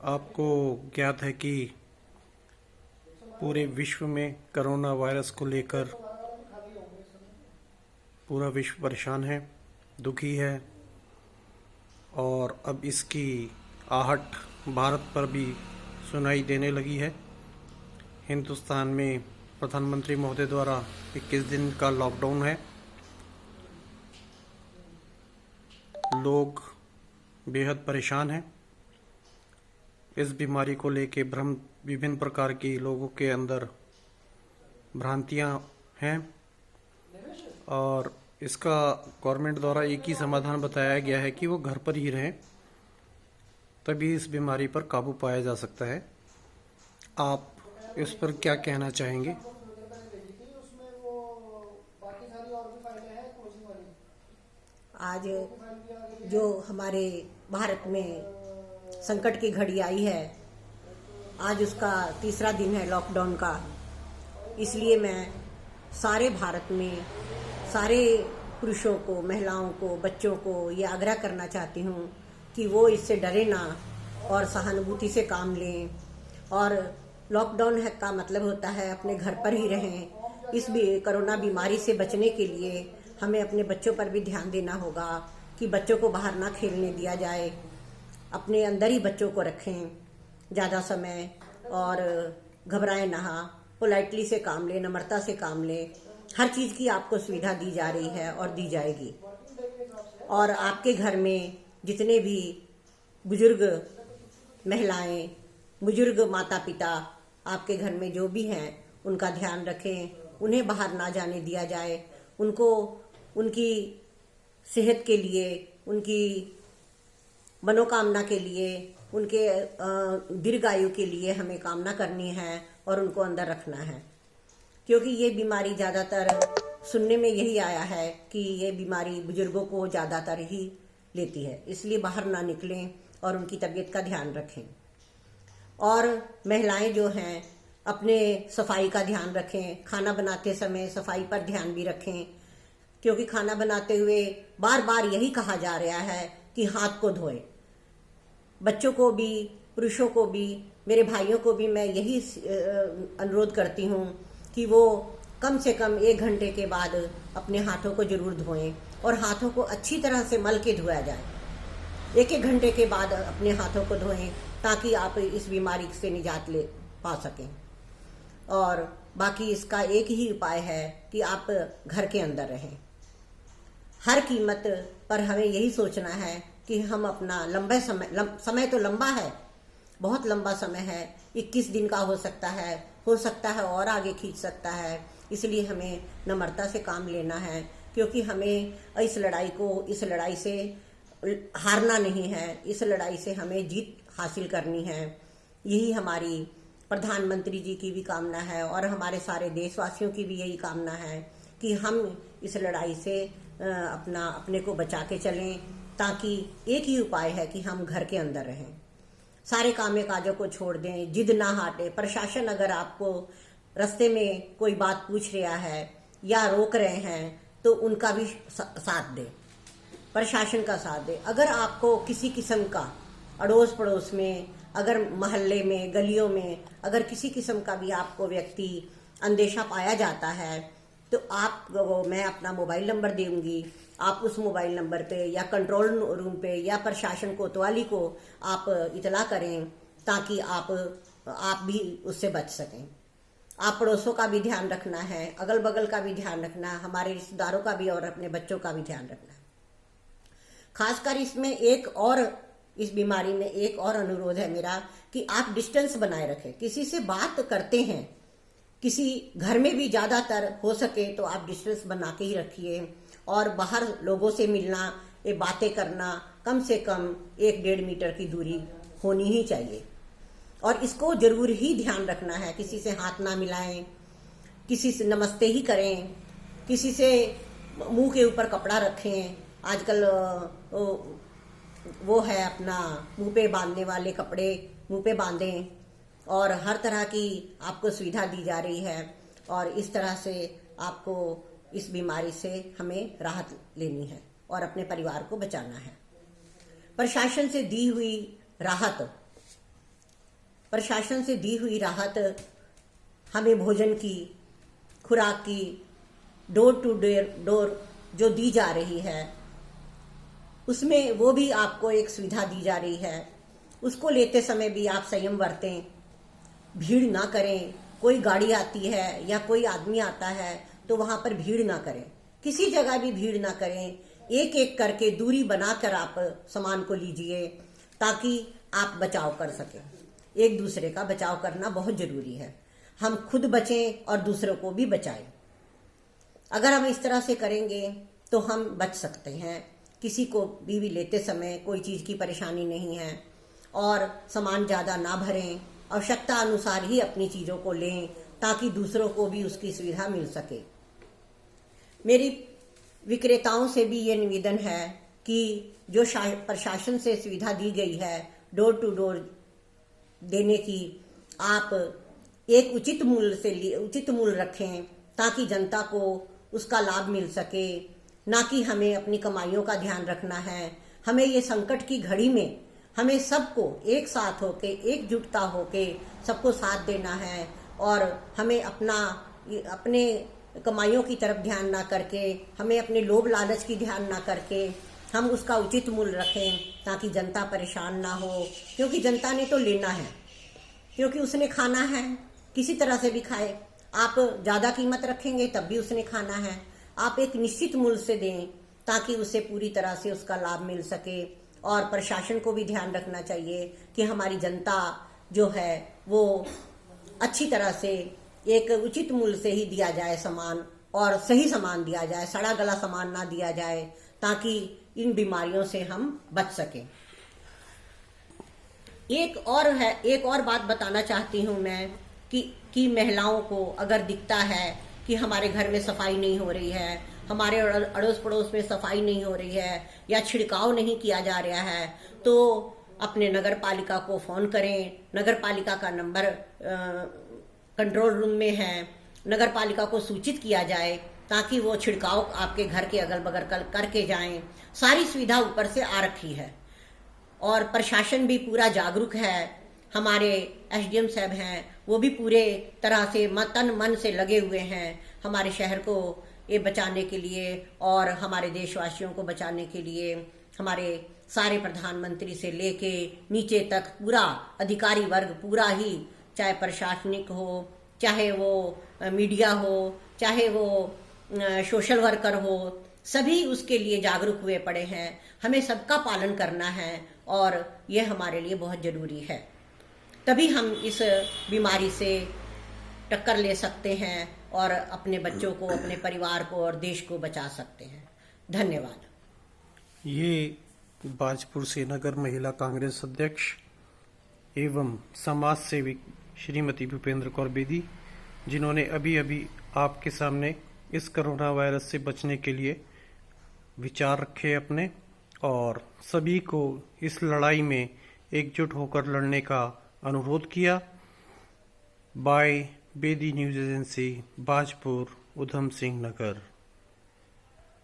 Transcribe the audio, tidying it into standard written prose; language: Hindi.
आपको ज्ञात है कि पूरे विश्व में कोरोना वायरस को लेकर पूरा विश्व परेशान है, दुखी है और अब इसकी आहट भारत पर भी सुनाई देने लगी है। हिंदुस्तान में प्रधानमंत्री महोदय द्वारा 21 दिन का लॉकडाउन है। लोग बेहद परेशान हैं। इस बीमारी को लेके विभिन्न प्रकार की लोगों के अंदर भ्रांतियां हैं और इसका गवर्नमेंट द्वारा एक ही समाधान बताया गया है कि वो घर पर ही रहें, तभी इस बीमारी पर काबू पाया जा सकता है। आप इस पर क्या कहना चाहेंगे? आज जो हमारे भारत में संकट की घड़ी आई है, आज उसका तीसरा दिन है लॉकडाउन का। इसलिए मैं सारे भारत में सारे पुरुषों को, महिलाओं को, बच्चों को ये आग्रह करना चाहती हूँ कि वो इससे डरे ना और सहानुभूति से काम लें। और लॉकडाउन है का मतलब होता है अपने घर पर ही रहें। इस कोरोना बीमारी से बचने के लिए हमें अपने बच्चों पर भी ध्यान देना होगा कि बच्चों को बाहर ना खेलने दिया जाए, अपने अंदर ही बच्चों को रखें ज़्यादा समय और घबराएं ना, पोलाइटली से काम लें, नम्रता से काम लें। हर चीज़ की आपको सुविधा दी जा रही है और दी जाएगी। और आपके घर में जितने भी बुजुर्ग महिलाएं, बुजुर्ग माता पिता आपके घर में जो भी हैं, उनका ध्यान रखें, उन्हें बाहर ना जाने दिया जाए। उनको उनकी सेहत के लिए, उनकी मनोकामना के लिए, उनके दीर्घायु के लिए हमें कामना करनी है और उनको अंदर रखना है। क्योंकि ये बीमारी ज़्यादातर सुनने में यही आया है कि ये बीमारी बुजुर्गों को ज़्यादातर ही लेती है। इसलिए बाहर ना निकलें और उनकी तबीयत का ध्यान रखें। और महिलाएं जो हैं अपने सफाई का ध्यान रखें, खाना बनाते समय सफाई पर ध्यान भी रखें। क्योंकि खाना बनाते हुए बार बार यही कहा जा रहा है कि हाथ को धोएं। बच्चों को भी, पुरुषों को भी, मेरे भाइयों को भी मैं यही अनुरोध करती हूँ कि वो कम से कम 1 घंटे के बाद अपने हाथों को जरूर धोएं और हाथों को अच्छी तरह से मल के धोया जाए। 1-1 घंटे के बाद अपने हाथों को धोएं ताकि आप इस बीमारी से निजात ले पा सकें। और बाकी इसका एक ही उपाय है कि आप घर के अंदर रहें। हर कीमत पर हमें यही सोचना है कि हम अपना लंबे समय तो लंबा है, बहुत लंबा समय है, 21 दिन का हो सकता है और आगे खींच सकता है। इसलिए हमें नम्रता से काम लेना है, क्योंकि हमें इस लड़ाई से हारना नहीं है। इस लड़ाई से हमें जीत हासिल करनी है। यही हमारी प्रधानमंत्री जी की भी कामना है और हमारे सारे देशवासियों की भी यही कामना है कि हम इस लड़ाई से अपने को बचा के चलें। ताकि एक ही उपाय है कि हम घर के अंदर रहें, सारे कामे काजों को छोड़ दें, जिद ना हाटे। प्रशासन अगर आपको रास्ते में कोई बात पूछ रहा है या रोक रहे हैं तो उनका भी साथ दे, प्रशासन का साथ दे। अगर आपको किसी किस्म का अड़ोस पड़ोस में, अगर मोहल्ले में, गलियों में अगर किसी किस्म का भी आपको व्यक्ति अंदेशा पाया जाता है तो मैं अपना मोबाइल नंबर दूंगी। आप उस मोबाइल नंबर पे या कंट्रोल रूम पे या प्रशासन कोतवाली को आप इतला करें ताकि आप भी उससे बच सकें। आप पड़ोसों का भी ध्यान रखना है, अगल बगल का भी ध्यान रखना है, हमारे रिश्तेदारों का भी और अपने बच्चों का भी ध्यान रखना है। खासकर इसमें इस बीमारी में एक और अनुरोध है मेरा कि आप डिस्टेंस बनाए रखें। किसी से बात करते हैं, किसी घर में भी ज़्यादातर हो सके तो आप डिस्टेंस बना के ही रखिए। और बाहर लोगों से मिलना, ये बातें करना कम से कम 1-1.5 मीटर की दूरी होनी ही चाहिए। और इसको जरूर ही ध्यान रखना है, किसी से हाथ ना मिलाएं, किसी से नमस्ते ही करें, किसी से मुंह के ऊपर कपड़ा रखें। आजकल वो है अपना मुंह पे बांधने वाले कपड़े मुंह पे बांधें और हर तरह की आपको सुविधा दी जा रही है। और इस तरह से आपको इस बीमारी से हमें राहत लेनी है और अपने परिवार को बचाना है। प्रशासन से दी हुई राहत प्रशासन से दी हुई राहत हमें भोजन की, खुराक की, डोर टू डोर जो दी जा रही है, उसमें वो भी आपको एक सुविधा दी जा रही है। उसको लेते समय भी आप संयम बरतें, भीड़ ना करें। कोई गाड़ी आती है या कोई आदमी आता है तो वहां पर भीड़ ना करें, किसी जगह भी भीड़ ना करें। एक एक करके दूरी बनाकर आप सामान को लीजिए ताकि आप बचाव कर सकें। एक दूसरे का बचाव करना बहुत जरूरी है। हम खुद बचें और दूसरों को भी बचाएं। अगर हम इस तरह से करेंगे तो हम बच सकते हैं। किसी को भी लेते समय कोई चीज की परेशानी नहीं है। और सामान ज्यादा ना भरें, आवश्यकता अनुसार ही अपनी चीजों को लें ताकि दूसरों को भी उसकी सुविधा मिल सके। मेरी विक्रेताओं से भी ये निवेदन है कि जो प्रशासन से सुविधा दी गई है डोर टू डोर देने की, आप एक उचित मूल्य रखें ताकि जनता को उसका लाभ मिल सके। ना कि हमें अपनी कमाइयों का ध्यान रखना है। हमें ये संकट की घड़ी में हमें सबको एक साथ होके, एकजुटता होके सबको साथ देना है और हमें अपने कमाइयों की तरफ ध्यान ना करके, हमें अपने लोभ लालच की ध्यान ना करके हम उसका उचित मूल्य रखें ताकि जनता परेशान ना हो। क्योंकि जनता ने तो लेना है, क्योंकि उसने खाना है, किसी तरह से भी खाए। आप ज्यादा कीमत रखेंगे तब भी उसने खाना है। आप एक निश्चित मूल्य से दें ताकि उसे पूरी तरह से उसका लाभ मिल सके। और प्रशासन को भी ध्यान रखना चाहिए कि हमारी जनता जो है वो अच्छी तरह से एक उचित मूल्य से ही दिया जाए सामान, और सही सामान दिया जाए, सड़ा गला सामान ना दिया जाए ताकि इन बीमारियों से हम बच सकें। एक और बात बताना चाहती हूँ मैं कि महिलाओं को अगर दिखता है कि हमारे घर में सफाई नहीं हो रही है, हमारे अड़ोस पड़ोस में सफाई नहीं हो रही है या छिड़काव नहीं किया जा रहा है, तो अपने नगर पालिका को फोन करें। नगर पालिका का नंबर कंट्रोल रूम में है। नगर पालिका को सूचित किया जाए ताकि वो छिड़काव आपके घर के अगल बगल करके जाएं। सारी सुविधा ऊपर से आ रखी है और प्रशासन भी पूरा जागरूक है। हमारे एसडीएम साहब हैं, वो भी पूरे तरह से तन मन से लगे हुए हैं हमारे शहर को ये बचाने के लिए और हमारे देशवासियों को बचाने के लिए। हमारे सारे प्रधानमंत्री से लेके नीचे तक पूरा अधिकारी वर्ग पूरा ही, चाहे प्रशासनिक हो, चाहे वो मीडिया हो, चाहे वो सोशल वर्कर हो, सभी उसके लिए जागरूक हुए पड़े हैं। हमें सबका पालन करना है और ये हमारे लिए बहुत जरूरी है। तभी हम इस बीमारी से टक्कर ले सकते हैं और अपने बच्चों को, अपने परिवार को और देश को बचा सकते हैं। धन्यवाद। ये बाजपुर से नगर महिला कांग्रेस अध्यक्ष एवं समाज सेविक श्रीमती भूपेंद्र कौर बेदी, जिन्होंने अभी अभी आपके सामने इस कोरोना वायरस से बचने के लिए विचार रखे अपने और सभी को इस लड़ाई में एकजुट होकर लड़ने का अनुरोध किया। By Bedi news agency, Bajpur, Udham Singh Nagar.